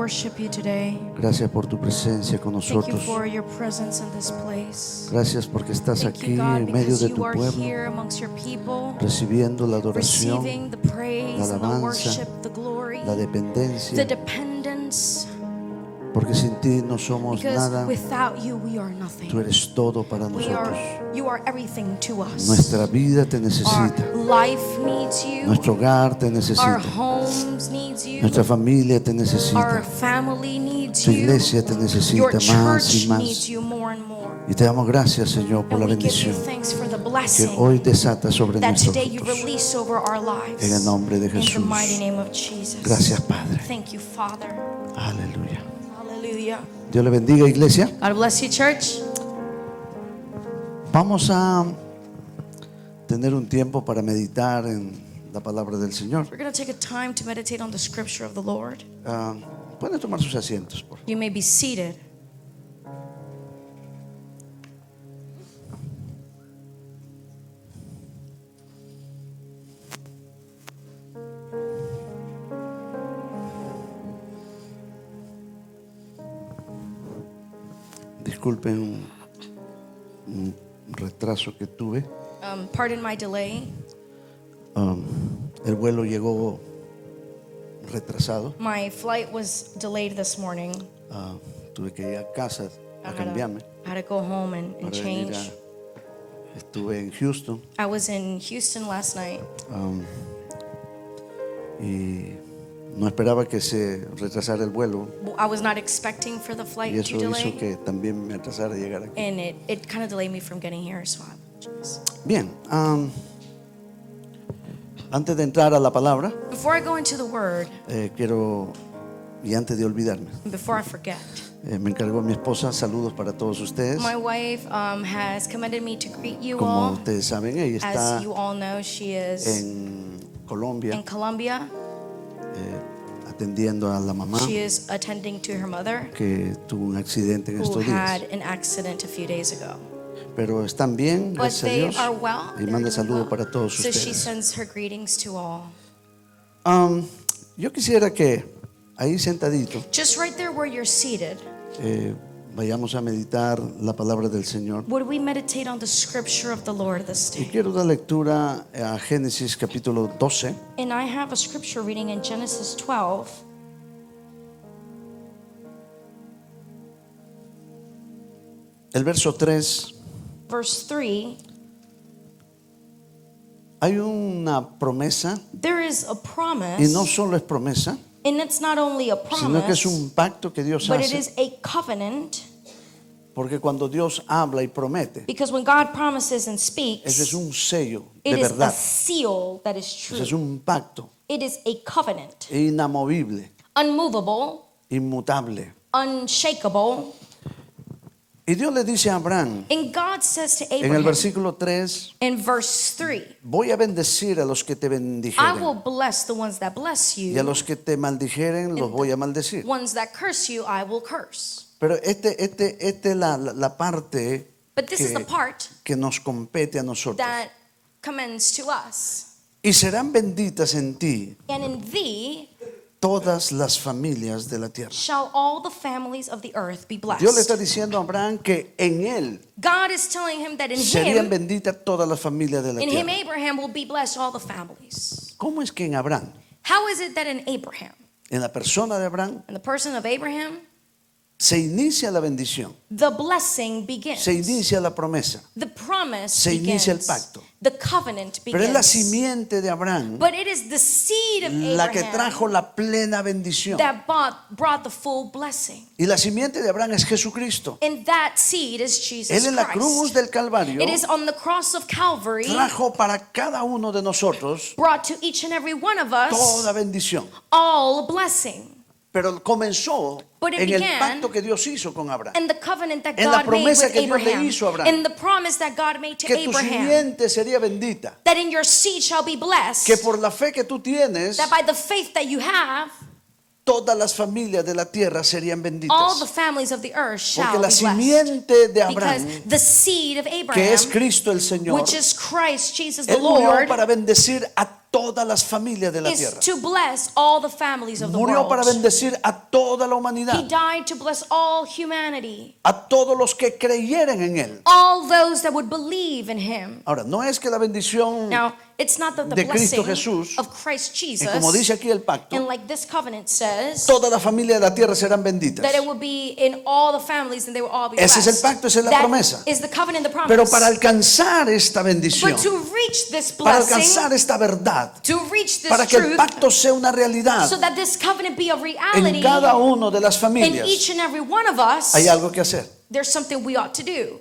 worship you today. Gracias por tu presencia con Thank you nosotros. for your presence in this place. Gracias porque estás Thank aquí you, God, en medio because de you tu are pueblo, here amongst your people, recibiendo la adoración, receiving the praise la and the alabanza, worship, the glory, la the dependencia, dependence. porque sin ti no somos Because nada. without you, we are nothing. Tú eres todo para nosotros. You are everything to us. Nuestra vida te Our necesita. life needs you. Nuestro hogar te Our necesita. homes needs you. Nuestra familia te Our necesita. family needs Tu you. iglesia te Your necesita más church y needs más. you more and more. Y te damos gracias, Señor, por And la we give you bendición thanks for the que blessing hoy desata sobre that nosotros. today you release over our lives. En el nombre de In the Jesús. mighty name of Jesus. Gracias, Padre. Thank you, Father. Aleluya. Hallelujah. Dios le bendiga, iglesia. God bless you, church. Vamos a tener un tiempo para meditar en la palabra del Señor. We're going to take a time to meditate on the scripture of the Lord. Pueden tomar sus asientos, por favor. You may be seated. Disculpen un retraso que tuve. Pardon my delay. El vuelo llegó retrasado. My flight was delayed this morning. Tuve que ir a casa a cambiarme I had to go home and para venir change. Estuve en Houston I was in Houston last night. y no esperaba que se retrasara el vuelo, I was not expecting for the y flight eso to hizo delay, que también me atrasara llegar aquí. and it kind of delayed me from getting here, so I apologize. Bien, antes de entrar a la palabra, Before I go into the word, quiero, y antes de olvidarme, and before I forget, me encargó mi esposa, saludos para todos ustedes. my wife has commanded me to greet you Como all. ustedes saben, ella está As you all know, she is en Colombia in Colombia. atendiendo a la mamá She is attending to her mother, que tuvo un accidente en who estos días. had an accident a few days ago. Pero están bien, But gracias a they Dios. are well. Y They're manda doing saludos well. para todos So she ustedes. sends her greetings to all. Yo quisiera que ahí sentadito Just right there where you're seated, vayamos a meditar la palabra del Señor. would we meditate on the scripture of the Lord this Y day? quiero dar lectura a Génesis capítulo 12. And I have a scripture reading in Genesis 12. El verso 3. Verse 3, Hay una promesa, there is a y promise, no solo es promesa, and it's not only a sino que es promise, un pacto que Dios but it hace. is a covenant, Porque cuando Dios habla y promete, because when God promises and ese speaks, es un sello de it is a verdad. seal that is Ese es true. un pacto It is a covenant, inamovible, unmovable, inmutable. unshakable. Y Dios le dice a Abraham, And God says to en el Abraham versículo 3, in verse 3, voy a bendecir a los que te I will bendijeren, bless the ones that bless y a you, los que te maldijeren los voy a maldecir. ones that curse you, I will curse. Pero esta es la parte But this is the part que nos compete a nosotros. that commends to us. Y serán benditas en ti And in thee todas las familias de la tierra. shall all the families of the earth be Dios le está blessed. diciendo a Abraham que en él God is telling him that in serían him, benditas todas las familias de la in him tierra. Abraham will be blessed all the families. ¿Cómo es que en Abraham, How is it that in Abraham, en la persona de Abraham, in the person of Abraham, se inicia la bendición, the blessing begins? se inicia la promesa, The promise se inicia el begins. pacto? The covenant Pero es la begins. simiente de Abraham But it is the seed of la que Abraham trajo la plena bendición. that brought the full blessing. Y la simiente de Abraham es Jesucristo. And that seed is Jesus Él en la cruz Christ. del Calvario It is on the cross of Calvary, trajo para cada uno de nosotros brought to each and every one of us toda bendición. all blessing. Pero comenzó But it en el began pacto que Dios hizo con Abraham. And the covenant that En la God made promesa with que Dios le Abraham. hizo a Abraham. And the promise that God made to Que tu Abraham. simiente sería bendita. That in your seed shall be blessed. Que por la fe que tú tienes, That by the faith that you have, todas las familias de la tierra serían all the benditas. families of the earth Porque shall la be blessed. simiente de Because Abraham, the seed of que Abraham, es Cristo el Señor, which is Christ Jesus the Él murió Lord, para bendecir a todas las familias de la is tierra. to bless all the families of the Murió para world. bendecir a toda la He humanidad, died to bless all humanity, a todos los que creyeren en Él. all those that would believe in him. Ahora, no es que la bendición, Now, it's not that the de Cristo blessing Jesús, of Christ y Jesus, como dice aquí el pacto, and like this covenant says, toda la familia de la tierra serán benditas. that it will be in all the families and they will all be Ese es el blessed. pacto, esa es la That promesa. is the covenant, the promise. Pero para alcanzar esta bendición, But to reach this para blessing, alcanzar esta verdad, to reach this para que el truth, pacto sea una realidad so that this covenant be a reality en cada uno de las in familias, each and every one of us, hay algo que hacer. there's something we ought to do.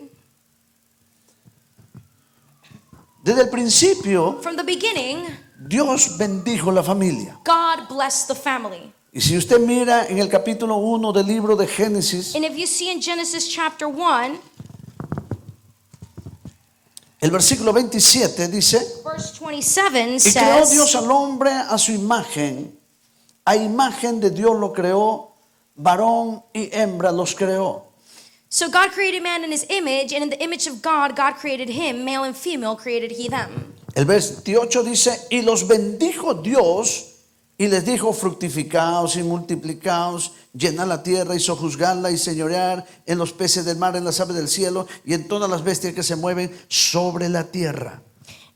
Desde el principio, From the beginning, Dios bendijo la familia. God blessed the family. Y si usted mira en el capítulo 1 del libro de Génesis, And if you see in Genesis chapter 1, el versículo 27 dice: verse 27 y creó says, Dios al hombre a su imagen, a imagen de Dios lo creó, varón y hembra los creó. so God created man in his image, and in the image of God, God created him, male and female created he them. El 28 dice: y los bendijo Dios y les dijo: fructificaos y multiplicaos, llenad la tierra y sojuzgadla y señorear en los peces del mar, en las aves del cielo y en todas las bestias que se mueven sobre la tierra.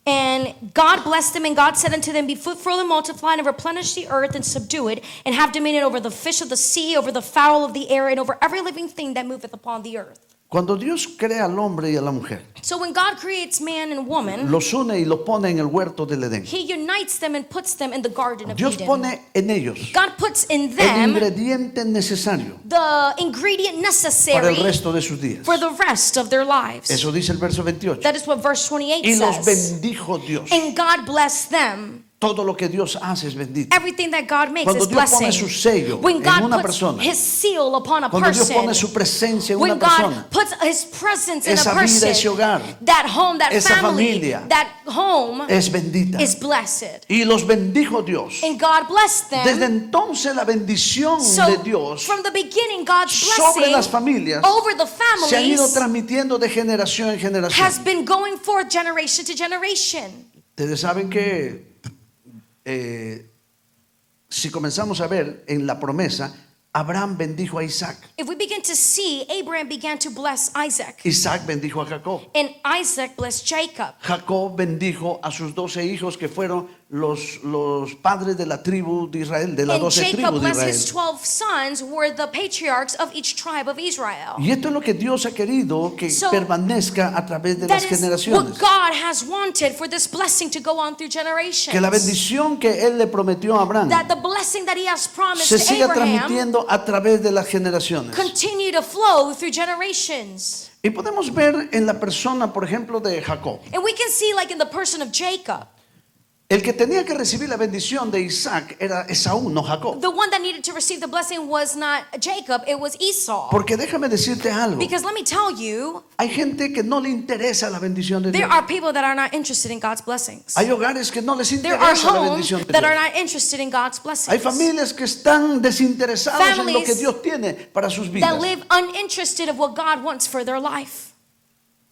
And God blessed them, and God said unto them, be fruitful and multiply, and replenish the earth and subdue it, and have dominion over the fish of the sea, over the fowl of the air, and over every living thing that moveth upon the earth. Cuando Dios crea al hombre y a la mujer, So when God creates man and woman, los une y los pone en el huerto del Edén. he unites them and puts them in the garden of Dios Eden. pone en ellos God puts in el them ingrediente necesario the ingredient para necessary el resto de sus días. for the rest of their lives. Eso dice el verso 28. That is what verse 28 Y los says. bendijo Dios. And God blessed them. Todo lo que Dios hace es bendito. Everything that God makes Cuando is Dios pone blessing. su sello When en God una puts persona, his seal upon a cuando Dios person, pone su presencia en when una God persona, puts his presence in a esa vida, person, ese hogar, that home, that esa family, familia that home es bendita. is blessed. Y los bendijo Dios. And God blessed Desde them. entonces la bendición So de Dios from the beginning, God's sobre las blessing familias over the se ha ido families transmitiendo de generación en has generación. been going forth generation to generation. Ustedes saben que si comenzamos a ver en la promesa, Abraham bendijo a Isaac, If we begin to see, Abraham began to bless Isaac, Isaac bendijo a Jacob, and Isaac blessed Jacob. Jacob bendijo a sus 12 hijos que fueron los padres de la tribu de Israel, de las And 12 Jacob tribus de blessed his Israel. 12 sons, who were the patriarchs of each tribe of Israel. Y esto es lo que Dios ha querido que So, permanezca a través de That las is generaciones. what God has wanted for this blessing to go on through generations. Que la bendición que Él le prometió a Abraham That the blessing that he has promised se to siga Abraham transmitiendo a través de las generaciones. continue to flow through generations. Y podemos ver en la persona, por ejemplo, de Jacob. And we can see, like in the person of Jacob, El que tenía que recibir la bendición de Isaac era Esaú, no Jacob. the one that needed to receive the blessing was not Jacob, it was Esau. Porque déjame decirte algo. Because let me tell you, Hay gente que no le interesa la bendición de there Dios. are people that are not interested in God's blessings. Hay hogares que no les There are interesa la homes bendición de that are Dios. not interested in God's Hay blessings. familias que están desinteresadas en lo Families que Dios tiene para sus That vidas. live uninterested of what God wants for their life.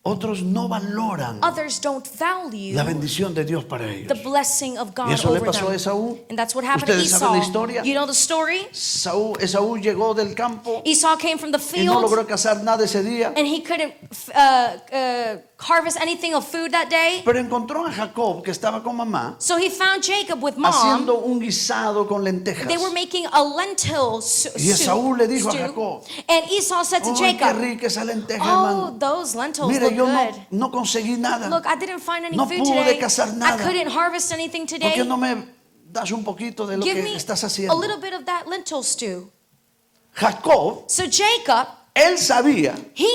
Otros no valoran Others don't value la bendición de Dios para ellos. the blessing of Y God eso le over pasó a them. Esaú. And that's what happened to Ustedes saben la Esau. historia. You know the story? Esaú llegó del campo Esau came from the y no field logró cazar nada ese día, and he couldn't harvest anything of food that day. pero encontró a Jacob que estaba con mamá So he found Jacob with mom. haciendo un guisado con lentejas. They were making a lentil Y Esaú le dijo a stew. Jacob, And Esau said to ¡ay, qué Jacob, rica esa lenteja, oh, hermano! those lentils Mire, look yo good. no conseguí nada. Look, I didn't find any No food pude today. cazar I nada. couldn't harvest anything ¿Por qué today. no me das un poquito de lo Give que me estás a haciendo? little bit of that lentil stew. Jacob, So Jacob, él sabía he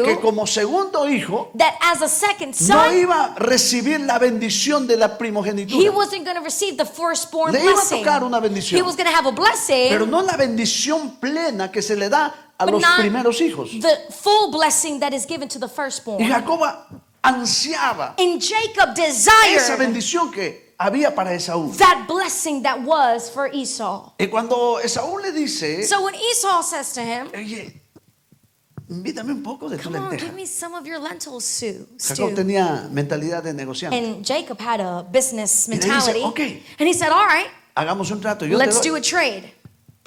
que knew como segundo hijo that as a second no son, iba a recibir la bendición de la he primogenitura, wasn't going to receive the firstborn Le iba a blessing. tocar una He bendición, was going to have a blessing, pero no la bendición plena que se le da a but los not primeros hijos. the full blessing that is given to the firstborn. Y Jacob ansiaba And Jacob esa desired bendición que había para Esaú. that blessing that was for Esau. Y cuando Esaú le dice, So when Esau says to him, oye, invítame un poco de tu come on, lenteja. give me some of your lentil stew. Jacob tenía mentalidad de negociante. And Jacob had a business Y le dice, mentality. "Okay. And he said, all right, Hagamos un trato, yo te let's do doy. a trade.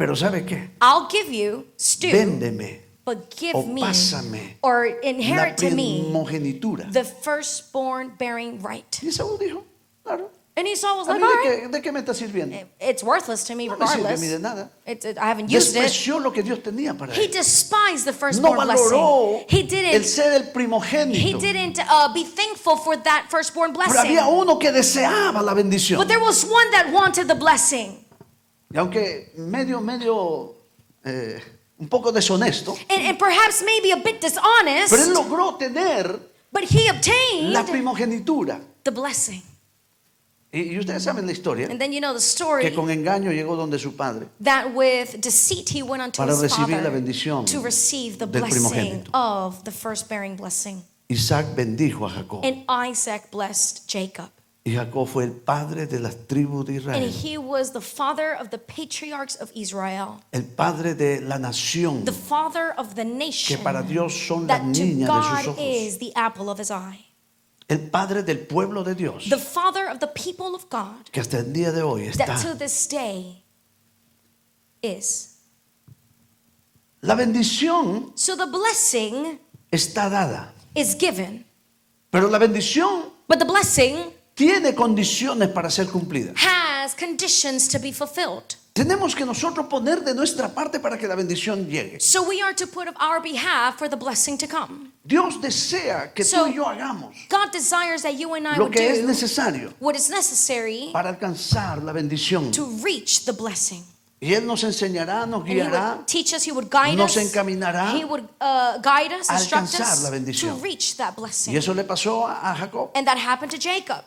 Pero ¿sabe qué? I'll give you stew, Véndeme but give o me pásame or la inherit to me primogenitura. the firstborn bearing right. Y Esaú dijo, claro. And Esau was ¿A like, mí all right, de qué me está sirviendo? it's worthless to me No me sirve a regardless. mí de nada. I haven't used it. Despreció lo que Dios tenía para He él. despised the No firstborn valoró blessing. He el didn't. ser el He primogénito. didn't be thankful for that firstborn Pero blessing. había uno que deseaba la bendición. But there was one that wanted the blessing. Y aunque medio, un poco deshonesto, And perhaps maybe a bit pero él dishonest, logró tener but he obtained la primogenitura. the blessing. Y ustedes saben la historia, And then you know the que story con engaño llegó donde su padre. that with deceit he went unto Para his recibir la father bendición to receive the del blessing primogénito. of the first bearing blessing. Isaac bendijo a Jacob. And Isaac blessed Jacob. Y Jacob fue el padre de las tribus de And Israel. he was the father of the patriarchs of Israel, El padre de la nación, the father of the que nation para Dios son las that to niñas de sus God ojos. is the apple of his eye. El padre del pueblo de Dios, The father of the people of God que hasta el día de hoy está. that to this day is. La bendición So the blessing está dada, is given, pero la bendición but the blessing tiene condiciones para ser cumplida. has conditions to be fulfilled. Tenemos que nosotros poner de nuestra parte para que la bendición llegue. So we are to put of our behalf for the blessing to come. Dios desea que So, tú y yo hagamos God desires that you and I lo would que es do necesario what is necessary para alcanzar la bendición. to reach the blessing. Y Él nos enseñará, nos And he guiará would teach us, he would guide nos us, encaminará he would guide us, a instruct alcanzar us la to bendición. reach that Y blessing. eso le pasó a Jacob. And that happened to Jacob.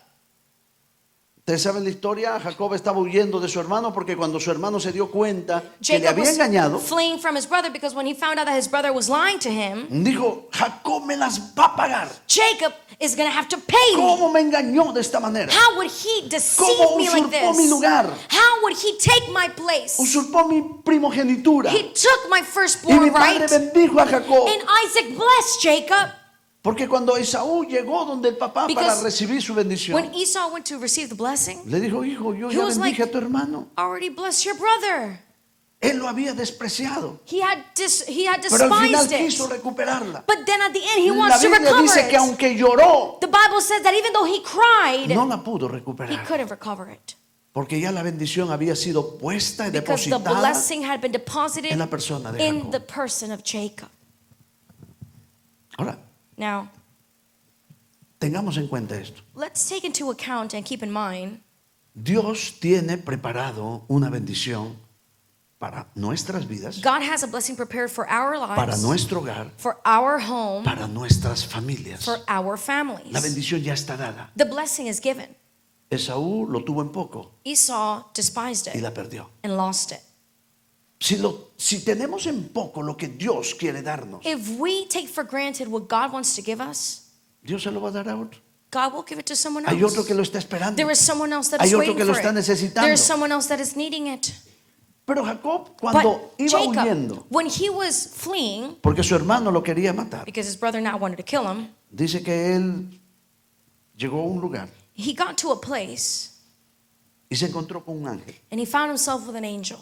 Ustedes saben la historia, Jacob estaba huyendo de su hermano porque cuando su hermano se dio cuenta que le Jacob había was engañado, fleeing from his brother because when he found out that his brother was lying to him, dijo, Jacob me las va a pagar. Jacob is going to have to pay me. ¿Cómo me engañó de esta manera? How would he deceive ¿Cómo me like usurpó mi this? lugar? How would he take my place? Usurpó mi primogenitura. He took my Y mi firstborn padre right. bendijo a Jacob. And Isaac blessed Jacob. Porque cuando Esaú llegó donde el papá para Because recibir su bendición, when Esau went to receive the blessing, le dijo, hijo, yo he ya was bendije like, a tu hermano. already blessed your brother. Él lo había despreciado, He had pero al final despised it. quiso recuperarla. But then at the end, he La wants to Biblia recover dice que it. aunque lloró, The Bible says that even though he cried, no la pudo he recuperar. couldn't recover it. Porque ya la bendición había sido puesta y Because the depositada blessing had been deposited en la persona de in the Jacob. person of Jacob. Ahora, Now, tengamos en cuenta esto. let's take into account and keep in mind Dios tiene preparado una bendición para nuestras vidas, God has a blessing prepared for our para lives, nuestro hogar, for our home, para nuestras familias. for our La families. bendición ya está dada. The blessing is given. Esaú lo tuvo en poco Esau despised y it la perdió. and lost it. Si tenemos en poco lo que Dios quiere darnos, If we take for granted what God wants to give us, Dios se lo va a dar a otro. God will give it to someone Hay otro else. que lo está esperando. There is someone else that Hay is otro waiting que lo for está it. necesitando. There is someone else that is needing it. Pero Jacob, cuando But iba Jacob, huyendo, when he was fleeing, porque su hermano lo quería matar, because his brother now wanted to kill him, dice que él llegó a un lugar he got to a place y se encontró con un ángel and he found himself with an angel.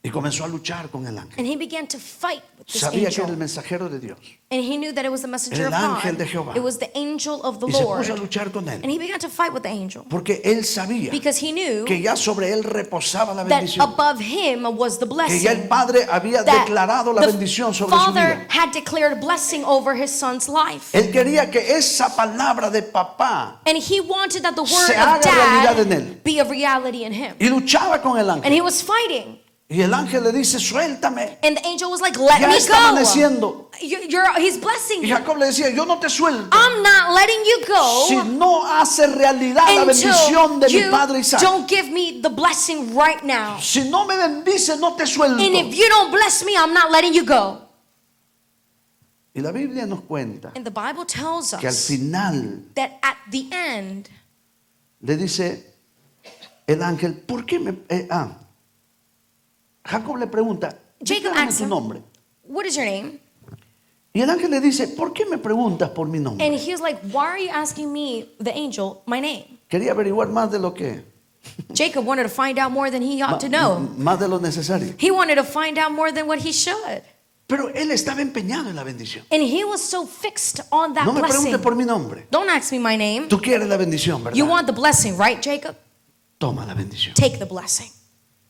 y comenzó a luchar con el ángel. And he began to fight with this Sabía que era el angel. mensajero de Dios And he knew that it was the messenger El of ángel God. de Jehová. It was the angel of the y se Lord. puso a luchar con And él he began to fight with the angel porque él sabía because he knew que ya sobre él reposaba la that bendición, above him was the que ya el blessing. Padre había That declarado la bendición the sobre su father vida. had declared blessing over his son's life. Él quería que esa palabra de papá And he wanted that the word se of haga realidad en dad él. be a reality in him. Y luchaba con el And ángel. he was fighting. Y el ángel le dice, suéltame. And the angel was like, let Ya me está go. amaneciendo. He's blessing Y you. Jacob le decía, yo no te suelto I'm not letting you si go no hace realidad la bendición de until mi padre you Isaac. don't give me the blessing right now. Si no me bendice, no te suelto. And if you don't bless me, I'm not letting you go. Y la Biblia nos cuenta And the Bible tells que al us final that at the end, le dice el ángel, ¿por qué me...? Jacob le pregunta, Jacob dígame asks tu him, nombre. what is your name? Y el ángel le dice, ¿por qué me preguntas por mi nombre? And he was like, why are you asking me, the angel, my name? Quería averiguar más de lo que Jacob wanted to find out more than he ought to know. Más de lo necesario. He wanted to find out more than what he should. Pero él estaba empeñado en la bendición. And he was so fixed on that No me blessing. pregunte por mi nombre. Don't ask me my name. Tú quieres la bendición, ¿verdad? You want the blessing, right, Jacob? Toma la bendición. Take the blessing.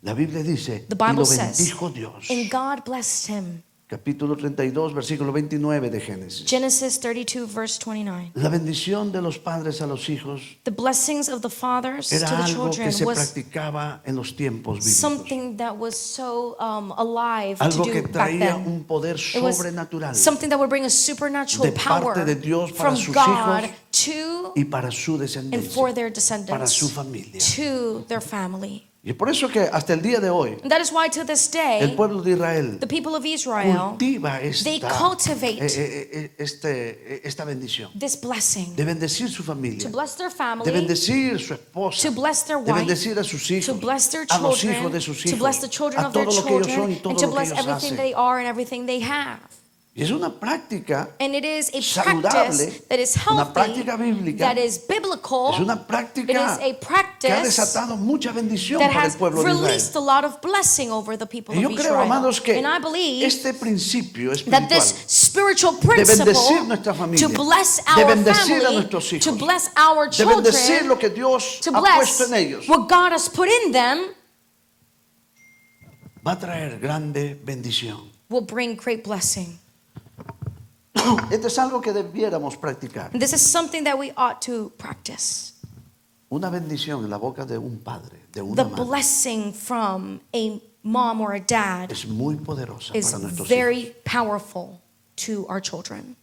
La Biblia dice, The y Bible lo says, bendijo Dios. and God blessed him. Capítulo 32, versículo 29 de Génesis. Genesis 32, verse 29. La bendición de los padres a los hijos The blessings of the fathers era to the algo children que se was practicaba en los tiempos bíblicos. something that was so alive to Algo que do back traía then. un poder It was sobrenatural something that would bring a supernatural de power parte de Dios para from sus God hijos to y para su and descendencia, for their para su descendants, familia. to their family. Y por eso que hasta el día de hoy, And that is why to this el day, pueblo de Israel the people of Israel, cultiva they cultivate esta bendición. this blessing De bendecir su to familia, bless their de family, bendecir su esposa, to bless their de wife, bendecir a sus to hijos, bless their a los hijos children, de sus to hijos, bless the children a of their todo lo que ellos son children, y todo and to lo que bless ellos everything hacen. they are and everything they have. Y es una práctica And it is a saludable, practice that is una healthy, práctica bíblica, that is biblical, es una it práctica is a que ha practice desatado mucha bendición that para el has pueblo de released a Israel. lot of blessing over the people Y yo of creo, Israel. amados, que And I believe este principio that espiritual this spiritual de bendecir principle nuestra familia, to bless de our bendecir a family, nuestros hijos, to bless our de bendecir children, lo que Dios to ha puesto bless en ellos, what God has put in them, va a traer grande bendición. will bring great blessing. Esto es algo que debiéramos practicar. And this is something that we ought to practice. Una bendición en la boca de un padre, de The una madre, blessing from a mom or a dad es muy poderosa is para nuestros very hijos. powerful to our children.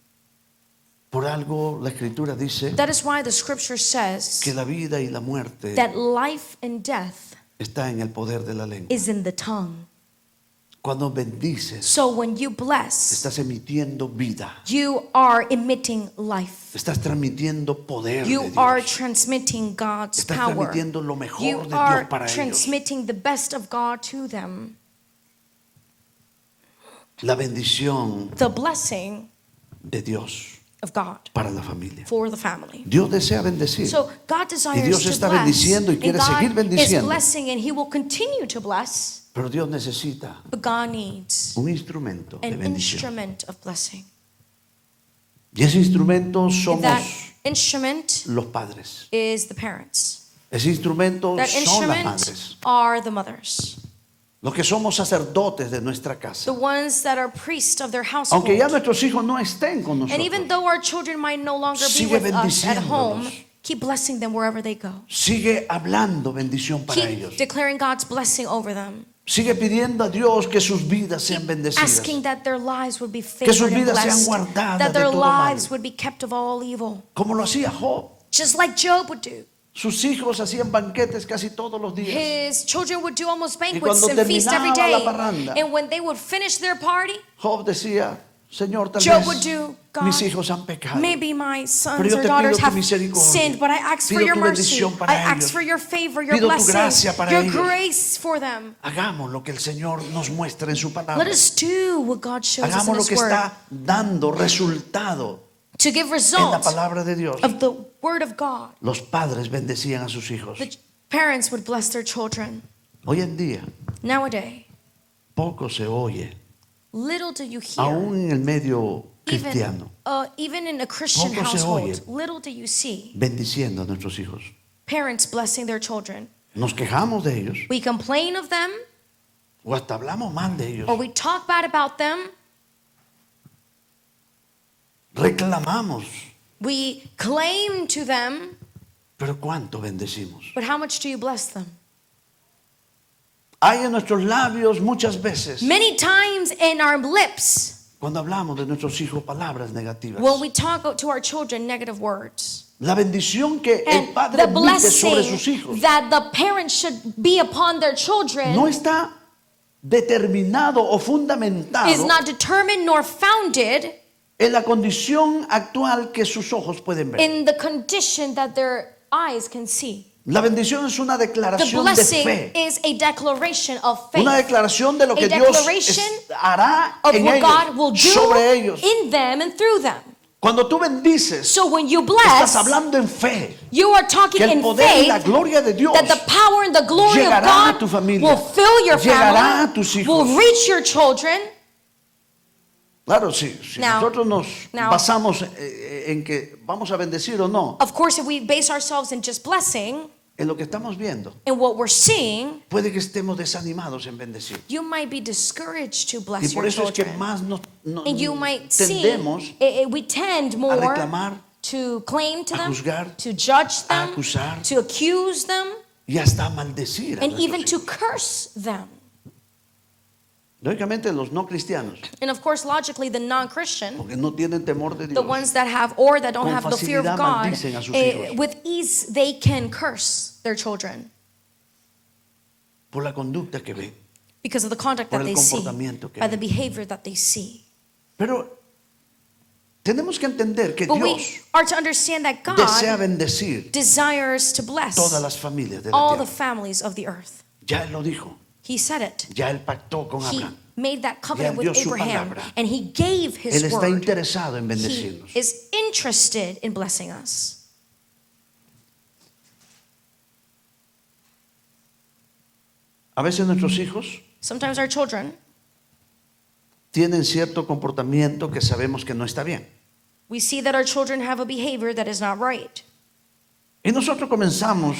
Por algo la Escritura dice That is why the scripture says que la vida y la muerte that life and death está en el poder de la lengua. is in the tongue. Cuando bendices, So when you bless, estás emitiendo vida, you are emitting life. estás transmitiendo poder de You Dios, are transmitting God's estás power. transmitiendo lo mejor You de are Dios para ellos. transmitting the best of God to them. La bendición The blessing de Dios of God para la familia. for the family. Dios desea bendecir. So God desires Dios to está bless, bendiciendo y and quiere seguir God is bendiciendo. blessing, and He will continue to bless. Pero Dios necesita But God needs un instrumento de an bendición. instrument of blessing. Y ese instrumento And somos that instrument los padres. is the parents. Ese instrumento That son las instrument madres. are the mothers. Los que somos sacerdotes de nuestra The casa. ones that are priests of their household. Aunque ya nuestros hijos no estén con And even nosotros, though our children might no longer be sigue with us at home, bendiciéndolos. keep blessing them wherever they go. sigue hablando bendición para ellos. Keep declaring God's blessing over them. Sigue pidiendo a Dios que sus vidas sean bendecidas. Asking that their lives would be Que sus favored and vidas sean blessed. guardadas That de their todo mal. lives would be kept of all evil. Como lo hacía Job. Just like Job would do. Sus hijos hacían banquetes casi todos los días. His children would do almost banquets cuando and feast every terminaba la day. parranda, And when they would finish their party, Job decía, Señor, tal Job would vez do, God, mis hijos han pecado. maybe my Pero sons yo or te daughters pido tu have misericordia. sinned, but I ask for Pido your tu mercy. bendición para I ask ellos. for your favor, your Pido tu blessing, gracia para your ellos. grace for them. Hagamos lo que el Señor nos muestra en su palabra. Let us do what God shows us in Hagamos lo His que Word está dando resultado to give en la results palabra de Dios. of the Word of God. Los padres bendecían a sus hijos. The parents would bless their children. Hoy en día, Nowadays, poco se oye, little do you hear, aún en el medio cristiano, even in a Christian Poco se household, oye. little do you see bendiciendo a nuestros hijos. parents blessing their children. Nos quejamos de ellos, We complain of them, o hasta hablamos mal de ellos. or we talk bad about them. Reclamamos, We claim to them, pero ¿cuánto bendecimos? but how much do you bless them? Hay en nuestros labios muchas veces, Many times in our lips, cuando hablamos de nuestros hijos, palabras negativas. when we talk to our children negative words. La bendición que el And padre the emite sobre sus blessing hijos that the parents should be upon their children no está determinado o is fundamentado not determined nor founded en la condición actual que sus ojos pueden ver. in the condition that their eyes can see. La bendición es una The declaración de blessing fe, is a declaration of faith, una declaración de lo a que Dios declaration hará of en what ellos, God will do sobre ellos. in them and through them. Cuando tú bendices, So when you estás bless, hablando en fe you are talking que el in poder y la faith gloria de Dios that the power and the glory of llegará a tu God familia, will fill your llegará a family, tus hijos. will reach your children. Claro, si Now- nosotros nos now- basamos en que vamos a bendecir o no, Of course, if we base ourselves in just blessing en lo que estamos viendo, and what we're seeing, puede que estemos desanimados en bendecir. you might be discouraged to Y bless por your eso es que children. más And you might see, tendemos we tend a more reclamar to claim to a them, juzgar, to judge a them, acusar to accuse them, y hasta a maldecir. A and even nuestros to hijos. curse them. Lógicamente los no cristianos, And of course, logically, the non-Christian, porque no tienen temor de the Dios, ones that have or that don't con have the fear of facilidad God, maldicen a sus hijos. with ease they can curse their children por la conducta que ven. because of the conduct Por that el they see, comportamiento que by the ven. behavior that they see. Pero tenemos que entender que But we Dios are to understand that desea God bendecir desires to bless todas las familias de la all the tierra. families of the earth. Ya Él lo dijo, He said it. ya Él pactó con He Abraham. made that covenant Ya with dio su Abraham, palabra. and he gave Él his está word. interesado en He bendecirnos. is interested in blessing us. A veces nuestros hijos Sometimes our children, tienen cierto comportamiento que sabemos que no está bien. we see that our children have a behavior that is not right. Y nosotros comenzamos,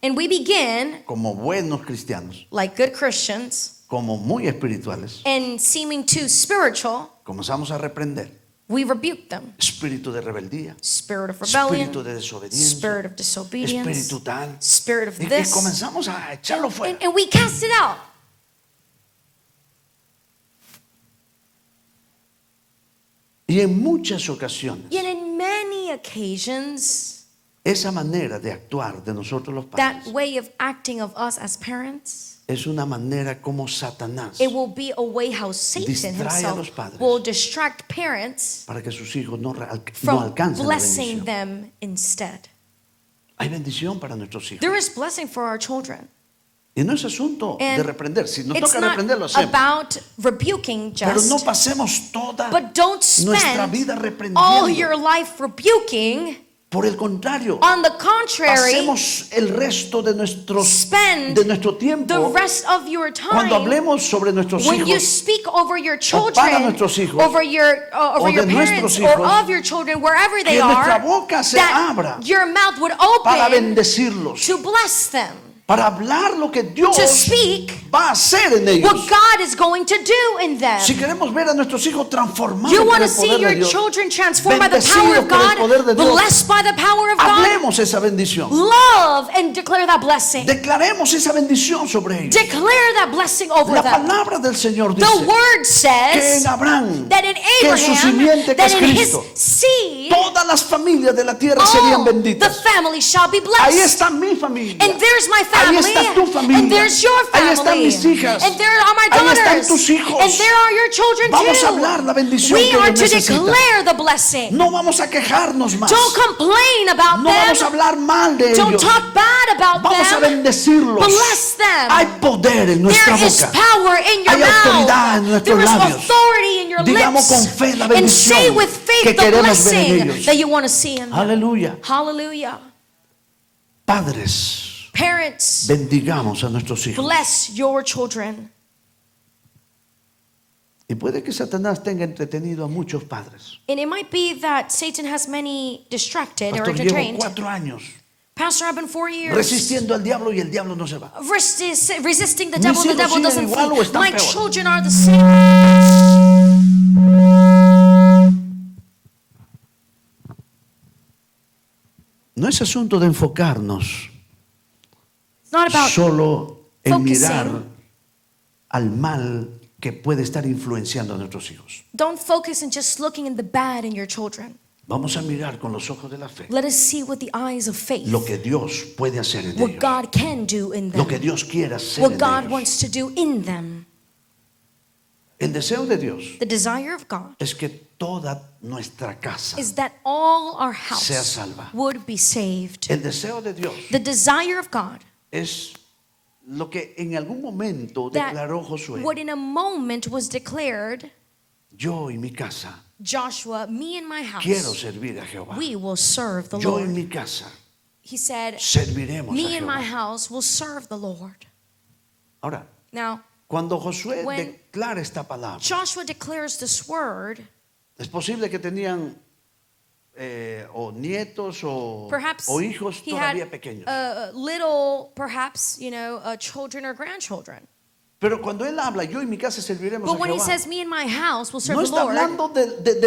And we begin, como buenos cristianos, like good Christians, como muy espirituales, and seeming too spiritual, comenzamos a reprender we rebuke them. espíritu de rebeldía, Spirit of rebellion, espíritu de desobediencia, spirit of disobedience, espíritu tal. spirit of Y this, comenzamos a echarlo fuera. and we cast it out. Y en muchas ocasiones, Yet in many occasions, esa manera de actuar de nosotros los that padres way of acting of us as parents, es una manera como Satanás it will be a way how Satan distrae a los himself padres will distract parents para que sus hijos no from alcancen la blessing bendición. them instead. Hay bendición para nuestros hijos. There is blessing for our children. Y no es asunto And de reprender. Si nos it's toca not reprender, lo hacemos. about rebuking Pero no just, pasemos toda but don't nuestra spend vida all reprendiendo. your life rebuking. Por el contrario, On the contrary, hacemos el resto de spend nuestro the tiempo rest of your cuando time hablemos sobre nuestros when you hijos speak over your para children, nuestros hijos, over your o de parents, nuestros or hijos, of your children, wherever they que nuestra are, boca se that abra your mouth would para open bendecirlos, to bless them, para hablar lo que Dios to speak va a hacer en ellos. what God is going to do in them. Si queremos ver a nuestros hijos transformados You por want to el see poder your de Dios, children transformed by the power bendecidos of por el poder de God, Dios, blessed by the power of God. hablemos esa bendición. Love and declare that blessing. Declaremos esa bendición sobre ellos. Declare that blessing over La them. palabra del Señor The dice word que says en Abraham, that in que en su Abraham, simiente que that es in his Cristo, seed, todas las familias de la tierra serían all the benditas. family shall be Ahí blessed. está mi familia. And there's my Ahí family. está tu familia. And there's your Ahí están family. mis hijas. And there are my Ahí están daughters. tus hijos. And there are your children Vamos a too. hablar la bendición We que are ellos to necesitan. declare the blessing. No vamos a quejarnos más. Don't complain about No vamos a them. hablar mal de Don't ellos. talk bad about Vamos a them. bendecirlos. Bless them. Hay poder en nuestra There is boca. power in your Hay autoridad en mouth. nuestros There is labios. authority in your Digamos con lips. fe la And bendición say with que faith the queremos ver en blessing ellos. that you want to see in them. Aleluya. Hallelujah. Padres, Parents, bendigamos a nuestros hijos. bless your children. Y puede que Satanás tenga entretenido a muchos padres. And it might be that Satan has many distracted or Pastor, llevo entertained. 4 años Pastor, I've been 4 years resistiendo al diablo y el diablo no se va. resisting the Mis devil. The hijos devil siguen doesn't igual o flee. están My peor. children are the same. No es asunto de enfocarnos It's not about solo en focusing. mirar al mal que puede estar influenciando a nuestros hijos. Don't focus on just looking in the bad in your children. Vamos a mirar con los ojos de la fe Let us see with the eyes of faith lo que Dios puede hacer en what ellos, God can do in lo que them, Dios quiere hacer what en God ellos. wants to do in them. El deseo de Dios The desire of God es que toda nuestra casa is that all our sea house salva. would be saved. El deseo de Dios The desire of God es lo que en algún momento that declaró Josué. what in a moment was declared yo y mi casa Joshua, me and my quiero house, servir a Jehová. we will serve the Yo y Lord. mi casa He said, serviremos a me and my Jehová. house will serve the Lord. Ahora, Now, cuando Josué When declara esta palabra, Joshua declares this word. es posible que tenían o nietos Perhaps o hijos he todavía had pequeños. little, perhaps, children or grandchildren. Pero cuando él habla, yo y mi casa serviremos But a when he Jehová, says, me and my house will serve no the está Lord, hablando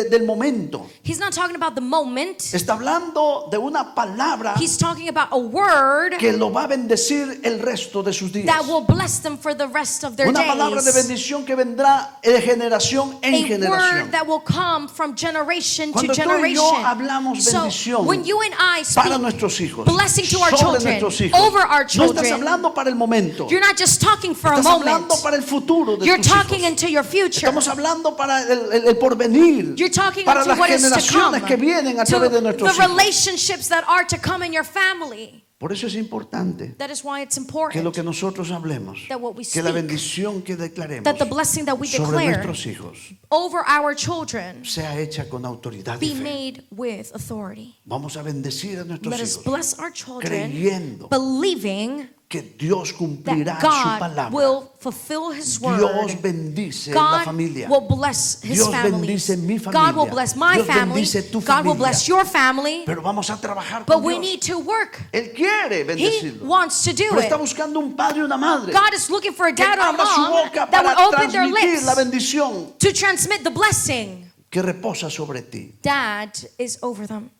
del momento. he's not talking about the moment. Está hablando de una palabra He's talking about a word que lo va a bendecir el resto de sus días. that will bless them for the rest of their Una palabra de days. bendición que vendrá de generación en A word generación. that will come from generation to Cuando tú y generation. yo hablamos So bendición when you and I para speak nuestros hijos, blessing to our sobre children, nuestros hijos, over our no children, estás hablando para el momento, you're not just talking for a estás moment. hablando para el futuro de You're tus talking hijos. into your future. Estamos hablando para el porvenir, You're talking para into las what is to generaciones come, que vienen a to través de nuestros the hijos. relationships that are to come in your family. Por eso es importante That is why it's que important lo que nosotros hablemos, that what we que la speak, bendición que declaremos that the blessing that we sobre declare nuestros hijos over our children sea hecha con autoridad y be fe. made with authority. Vamos a bendecir a nuestros Let us hijos bless our children, creyendo believing que Dios cumplirá that su God palabra. will fulfill His Dios word. bendice la God familia. will bless His Dios family. bendice mi God will familia. bless my Dios family. bendice tu God will familia. bless your family. Pero vamos a trabajar But con we Dios. need to work. Él quiere He bendecirlo. wants to do Pero está it. buscando un padre y una madre God is looking for a que dad or a abra su mom boca that para will open their transmitir la lips bendición to transmit the blessing. que reposa sobre ti. Dad is over them.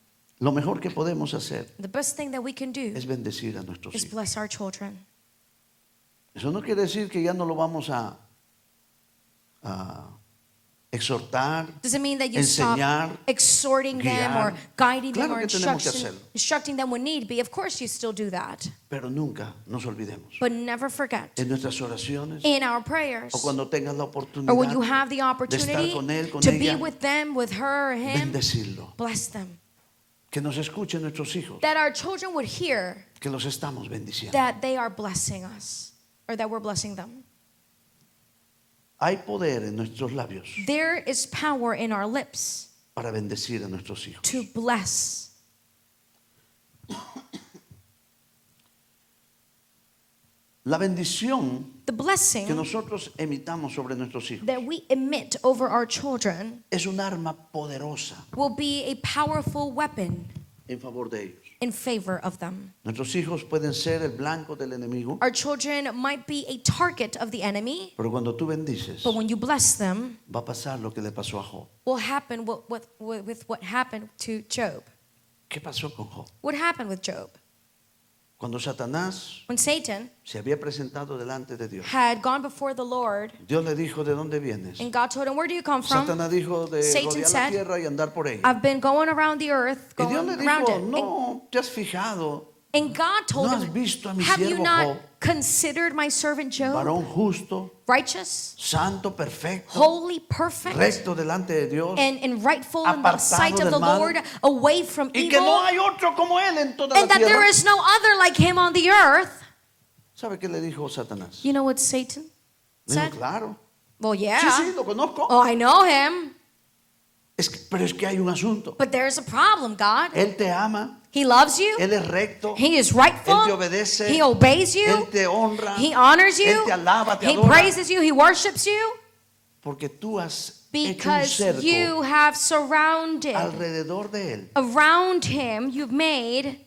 Lo mejor que podemos hacer The best thing that we can do es bendecir a nuestros is hijos. bless our children. Eso no quiere decir que ya no lo vamos a exhortar, Doesn't mean that you enseñar, stop exhorting them guiar. or guiding them Claro or que tenemos que hacerlo. instructing them when need be. Of course you still do that. pero nunca nos olvidemos. But never forget En nuestras oraciones in our prayers o cuando tengas la or when you oportunidad have the opportunity con él, con to be ella, with them, with her or him, bendecirlo. bless them. Que nos escuchen nuestros hijos, That our children would hear que los estamos bendiciendo. that they are blessing us or that we're blessing them. Hay poder en nuestros labios There is power in our lips para bendecir a nuestros hijos. to bless. La bendición The que blessing nosotros emitamos sobre nuestros hijos that we emit over our children es un arma poderosa will be a powerful weapon en favor de ellos. in favor of them. Nuestros hijos pueden ser el blanco del enemigo, Our children might be a target of the enemy, pero cuando tú bendices, but when you bless them, va a pasar lo que le pasó a Job. will happen with what happened to Job. ¿Qué pasó con Job? What happened with Job? Cuando Satanás When Satan se había presentado delante de Dios, had gone before the Lord Dios le dijo, ¿de dónde vienes? and God told him, where do you come from? Satanás dijo, de Satan rodear la said, tierra y andar por ella. I've been going around the earth, Y Dios going le around dijo, it. no, ¿te has fijado? And God told ¿No has him, visto a mi have you siervo not Job? considered my servant Job Varón justo, righteous, santo, perfecto, holy, perfect, recto delante de Dios, and rightful in the apartado sight of del the mal, Lord, away from y que no evil, hay otro como él en toda la and that there tierra. is no other like him on the earth? ¿Sabe qué le dijo Satanás? You know what Satan Le said? dijo, claro. Well, Sí, yeah. sí, lo conozco. Oh, I know him. Pero es que hay un asunto. But there's a problem, God. Él te ama, He loves you. Él es recto, He is rightful. Él te obedece, He obeys you. Él te honra, He honors you. Él te alaba, te He adora. praises you. He worships you. Porque tú has hecho un Because cerco you have surrounded alrededor de Él. around him, you've made,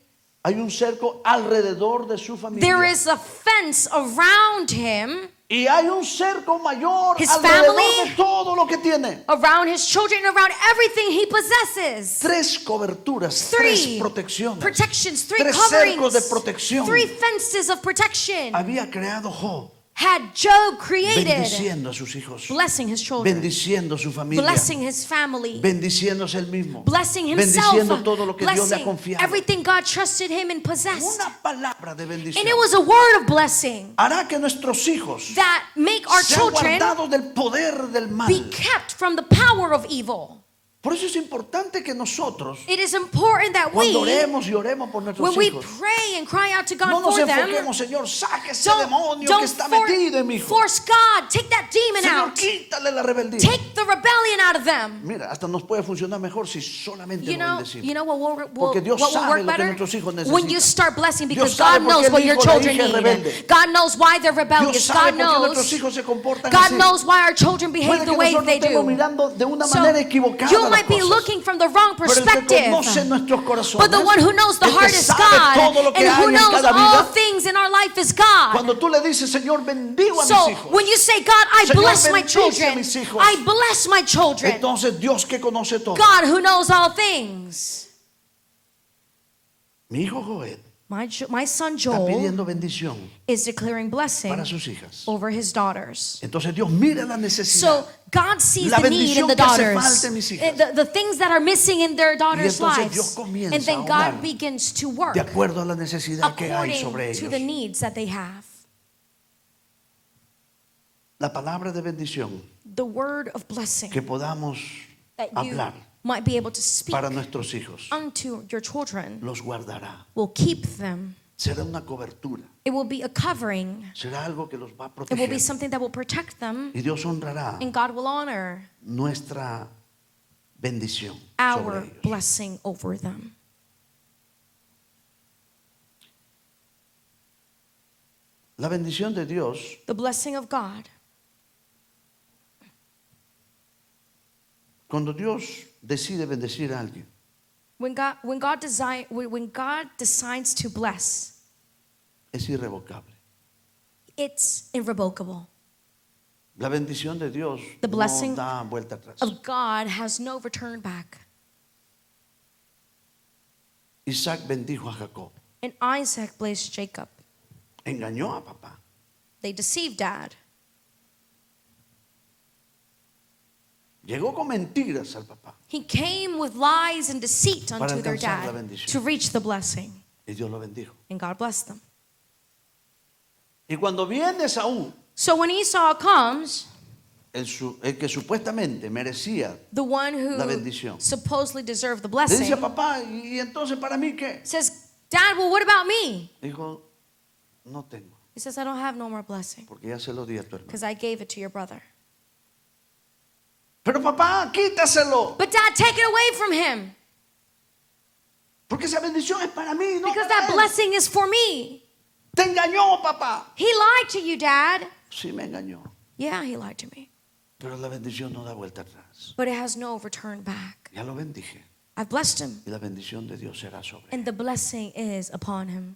Hay un cerco alrededor de su familia. there is a fence around him, Y hay un cerco mayor His alrededor family, de todo lo que tiene. around his children, around everything he possesses. 3 coberturas, 3 Three protecciones. protections, 3 3 cercos coverings, de protección. 3 fences of protection. Había creado Job, Had Job created, bendiciendo a sus hijos, blessing his children, bendiciendo su familia, blessing his family, bendiciéndose él mismo, blessing himself, bendiciendo todo lo que Dios le ha blessing confiado. everything God trusted him and possessed. Una palabra de bendición And it was a word of blessing hará que nuestros hijos that make our sean children guardados del poder del mal. be kept from the power of evil. Por eso es importante que nosotros, It is important that cuando we, oremos y oremos por nuestros when we hijos, pray and cry out to God no nos for them, enfoquemos, Señor, saque ese demonio que está don't metido en mi hijo. force God. Take that demon Señor, out. quítale la rebeldía. Take the rebellion out of them. Mira, hasta nos puede funcionar mejor si solamente You lo know bendecimos. what Porque Dios will sabe work lo que better? nuestros hijos When you necesitan. start blessing, because Dios sabe God por knows qué el what your hijo o la children hija es need. rebelde. God knows why they're Dios rebellious. sabe God por qué nuestros knows. hijos se comportan God así. knows why our children behave Puede the que way nosotros they estemos do. mirando de una So manera equivocada you las might be cosas. looking from the wrong Pero el que perspective. conoce nuestros corazones, But the one who knows the el que heart is sabe todo God, lo que and hay who en knows cada all vida, things in our life is God. cuando tú le dices, Señor, bendigo a mis So hijos, when you say, God, I Señor, bless my bendice a children, mis hijos, I bless my children. entonces Dios que conoce todo. God who knows all things. Mi hijo Joel My son está Joel pidiendo bendición is declaring blessing para sus hijas. over his daughters. Entonces Dios mira la necesidad. So God sees La the need in bendición the que hace daughters, falta en mis hijas. the things that are missing in their daughters' entonces Dios lives. comienza And then a God obrar begins to work de acuerdo a la necesidad que hay according sobre to the ellos. needs that they have. La palabra de bendición The word of blessing que podamos that you hablar might be able to speak para nuestros hijos unto your children los guardará. will keep them. Será una cobertura. It will be a covering. Será algo que los va a It will be proteger. something that will protect them, Y Dios honrará and God will honor nuestra bendición our sobre ellos. blessing over them. La bendición de Dios The blessing of God. cuando Dios decide bendecir a alguien, When God decides to bless, es irrevocable. it's irrevocable. La bendición de Dios The no blessing da vuelta atrás. Of God has no return back. Isaac bendijo a Jacob. And Isaac blessed Jacob. Engañó a papá. They deceived dad. Llegó con mentiras al papá. He came with lies and deceit Para unto their alcanzar la dad bendición. to reach the blessing. Y Dios lo bendijo. And God blessed them. Y cuando viene Saúl, So when Esau comes, el que supuestamente merecía, the one la who bendición, supposedly deserved the le blessing, dice a papá, ¿y entonces para mí qué? says, Dad, well, what about me? Dijo, no tengo, He says, I don't have no more blessing porque ya se lo di a tu hermano. because I gave it to your brother. Pero papá, quítaselo, But Dad, take it away from him porque esa bendición es para mí, no because para that él. blessing is for me. Te engañó, papá. He lied to you, Dad. Sí, me engañó. Yeah, he lied to me. Pero la bendición no da vuelta atrás. But it has no return back. Ya lo bendije. I've blessed him, Y la bendición de Dios será sobre él. and the blessing is upon him.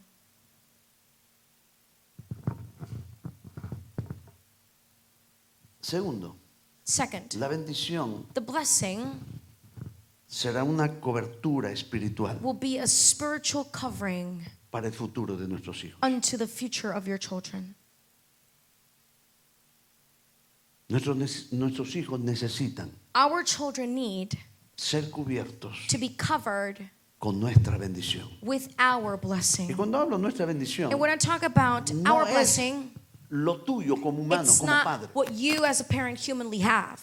Segundo, Second, la bendición the blessing será una cobertura espiritual will be a spiritual covering para el futuro de nuestros hijos. unto the future of your children. Nuestros hijos necesitan Our children need ser cubiertos to be covered con nuestra bendición. with our Y blessing. cuando hablo de nuestra bendición, And when I talk about no our es blessing, lo tuyo como humano, it's como not padre. what you as a parent humanly have.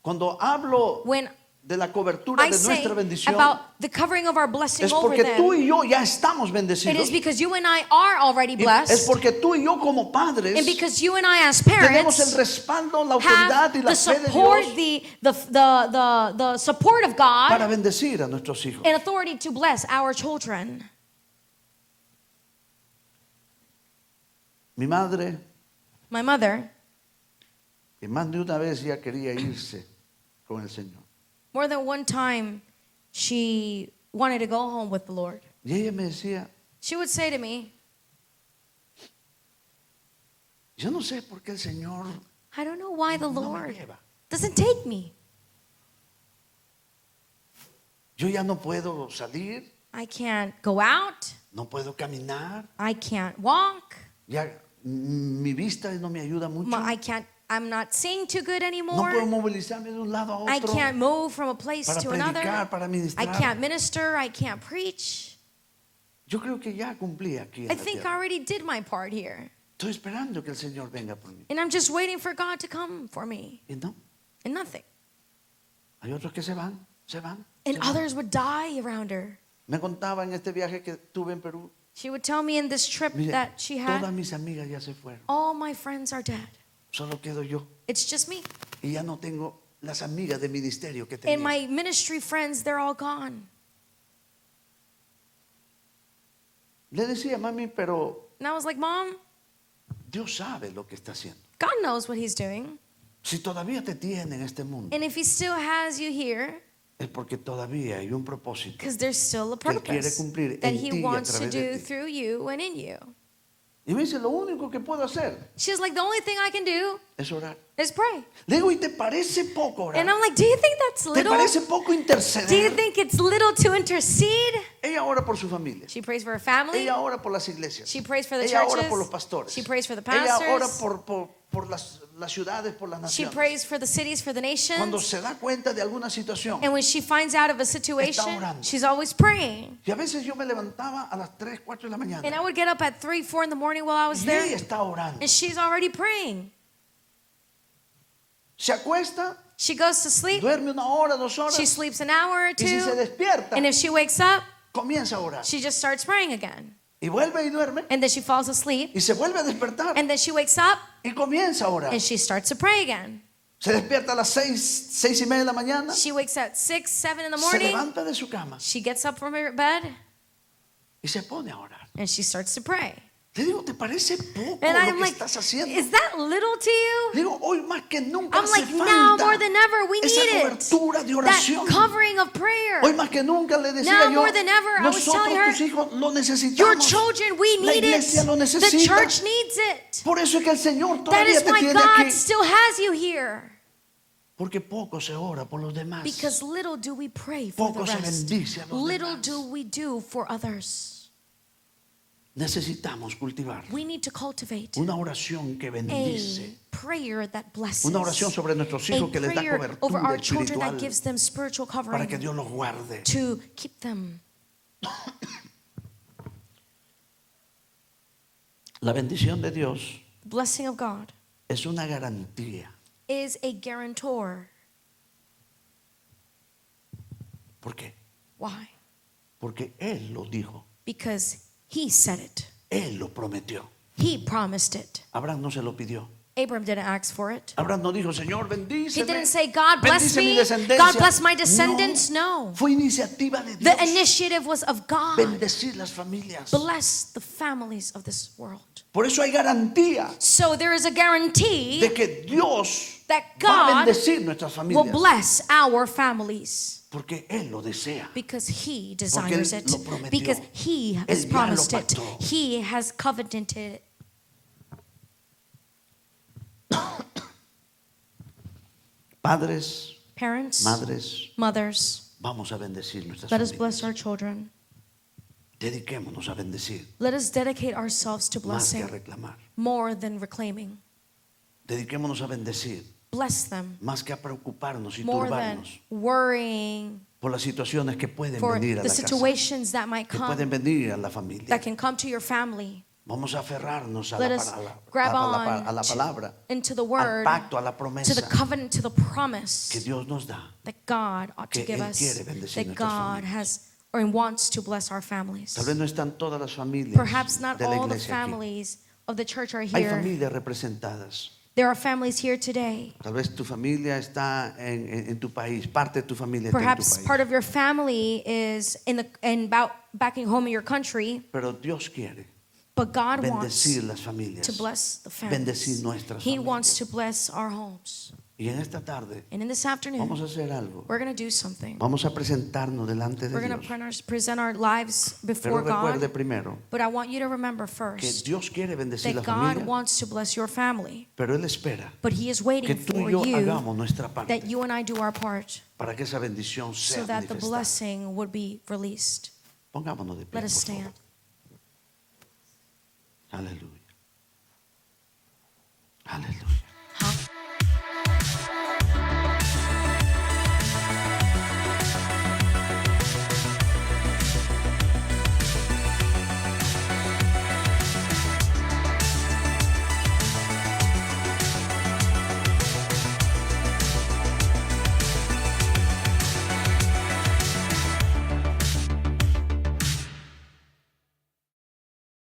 Cuando hablo When de la cobertura I de say nuestra bendición, about the covering of our blessing es over porque tú them, y yo ya estamos it bendecidos. is because you and I are already Y es blessed, porque tú y yo como padres and because you and I as tenemos el parents respaldo, la autoridad have y la the fe de support, Dios the support of para God bendecir a nuestros hijos. and authority to bless our children. Mi madre, My mother, que más de una vez ya quería irse con el Señor. more than one time, she wanted to go home with the Lord. Y ella me decía, She would say to me, yo no sé por qué el Señor I don't know why the no me Lord lleva. doesn't take me. Yo ya no puedo salir, I can't go out. no puedo caminar, I can't walk. ya mi vista no me ayuda mucho. I'm not seeing too good No anymore. puedo movilizarme de un lado a I otro can't move from a place para to another. predicar, para I ministrar. can't minister. I can't preach. Yo creo que ya cumplí aquí en I la think I tierra. already did my part here. Estoy esperando que el Señor venga por mí. And I'm just waiting for God to come for me. Y no, And nothing. Hay otros que se van. And se van. others would die around her. Me contaba en este viaje que tuve en Perú. She would tell me in this trip Mire, that she todas had, mis amigas ya se fueron. all my friends are dead. Solo quedo yo. It's just me. Y ya no tengo las amigas de ministerio que And tenía. my ministry friends, they're all gone. Le decía, mami, pero And I was like, Mom, Dios sabe lo que está haciendo. God knows what He's doing. Si todavía te tiene en este mundo, And if He still has you here, es porque todavía hay un propósito. because there's still a Que Él quiere purpose cumplir that en He ti y a wants to través de do ti. through you and in you. Y me dice, lo único que puedo hacer She's like, the only thing I can do es orar. is pray. Le digo, ¿y te parece poco orar? And I'm like, do you think that's ¿Te little? parece poco Do you interceder? think it's little to intercede? Ella ora por su familia. She prays for her family. Ella ora por las iglesias. She prays for the Ella ora churches. por los pastores. She prays for the Ella ora pastors. por las ciudades, por las She naciones. prays for the cities, for the Cuando nations. se da cuenta de alguna situación. And when she finds out of a situation, orando. she's always praying. Y a veces yo me levantaba a las 3, 4 de la mañana. And I would get up at 3, 4 in the morning while I was Y ella there. está orando. And she's already praying. Se acuesta, She goes to sleep. duerme 1 hora, 2 horas. She sleeps an hour or Y si se two. despierta, And if she wakes up, comienza a orar. she just starts praying again. Y vuelve y duerme. And then she falls asleep. Y se vuelve a despertar. And then she wakes up Y comienza a orar. and she starts to pray again. Se despierta a las 6:30 de la mañana. She wakes at 6, 7 in the Se morning. levanta de su cama She gets up from her bed y se pone a orar. and she starts to pray. Le digo, ¿te parece poco And lo I'm que like, estás haciendo? is that little to you? Le digo, hoy más que nunca I'm hace like, now falta more than ever, we esa need it. cobertura de That oración. covering of prayer. Hoy más que nunca le decía Now yo, more than ever, I was nosotros telling her, tus hijos lo Your necesitamos. children, we La need iglesia lo it. The necesita. church needs it. Por eso es que el Señor That todavía is te why tiene God aquí. still has you here. Porque poco se ora por los demás. Because little do we pray for the Poco se rest. bendice a los Little demás. do we do for others. Necesitamos cultivar We need to cultivate una oración que a bendice. prayer that blesses. Una oración sobre nuestros A hijos que les da prayer over cobertura our children that espiritual gives them spiritual para que covering Dios los guarde. to keep them. La bendición de Dios The blessing of God es una garantía. is a guarantor. ¿Por qué? Why? Porque Él lo dijo. Because He said it. Él lo prometió. He promised it. Abraham no se lo pidió. Abraham didn't ask for it. Abraham no dijo, Señor, He bendíceme. didn't say, God bless bendice mi me. descendencia. God bless my descendants. No. Fue iniciativa de The Dios. initiative was of God. Bendecir las familias. Bless the families of this world. Por eso hay garantía So there is a guarantee de que Dios that va a God bendecir nuestras will familias. bless our families. Porque Él lo desea. Because He Porque desires Él it. lo prometió. Because He has Él ya lo promised it. pactó. He has covenanted it. Padres, Parents, madres, mothers, vamos a bendecir nuestras let us bless familias. our children. Dediquémonos a bendecir Let us dedicate ourselves to más que a blessing reclamar. more than reclaiming. Dediquémonos a bendecir Bless them más que a preocuparnos y more than turbarnos worrying por las situaciones que pueden for venir a the la casa, situations that might que come, pueden venir a la familia. that can come to your family. Vamos a aferrarnos a Let la, us a la- grab a la- on a la to- palabra, into the al word, pacto, a la to promesa the covenant, to the promise que Dios nos da. that God ought to que give Él us, quiere bendecir that nuestras God familias. has or wants to bless our families. Tal vez no están todas las familias Perhaps not de la all the iglesia aquí. families of the church are Hay here. familias representadas. There are families here today. Tal vez tu familia está en tu país, parte de tu familia está en tu Perhaps país. part of your family is back in home in your country, Pero Dios quiere but God wants bendecir las familias. to bless the Bendecir families. nuestras He wants familias. to bless our homes. Y en esta tarde And in this vamos afternoon, a hacer algo. we're going to do something. Vamos a presentarnos delante de We're going Dios. to present our lives Pero before recuerde God. primero But I want you to remember que first Dios quiere bendecir la that God familia, wants to bless your family. pero Él espera But He is que waiting tú for y yo you hagamos nuestra parte that you and I do our part para que esa bendición sea so that the manifestada. blessing would be released. Pongámonos de pie, Let us por favor. stand. Aleluya.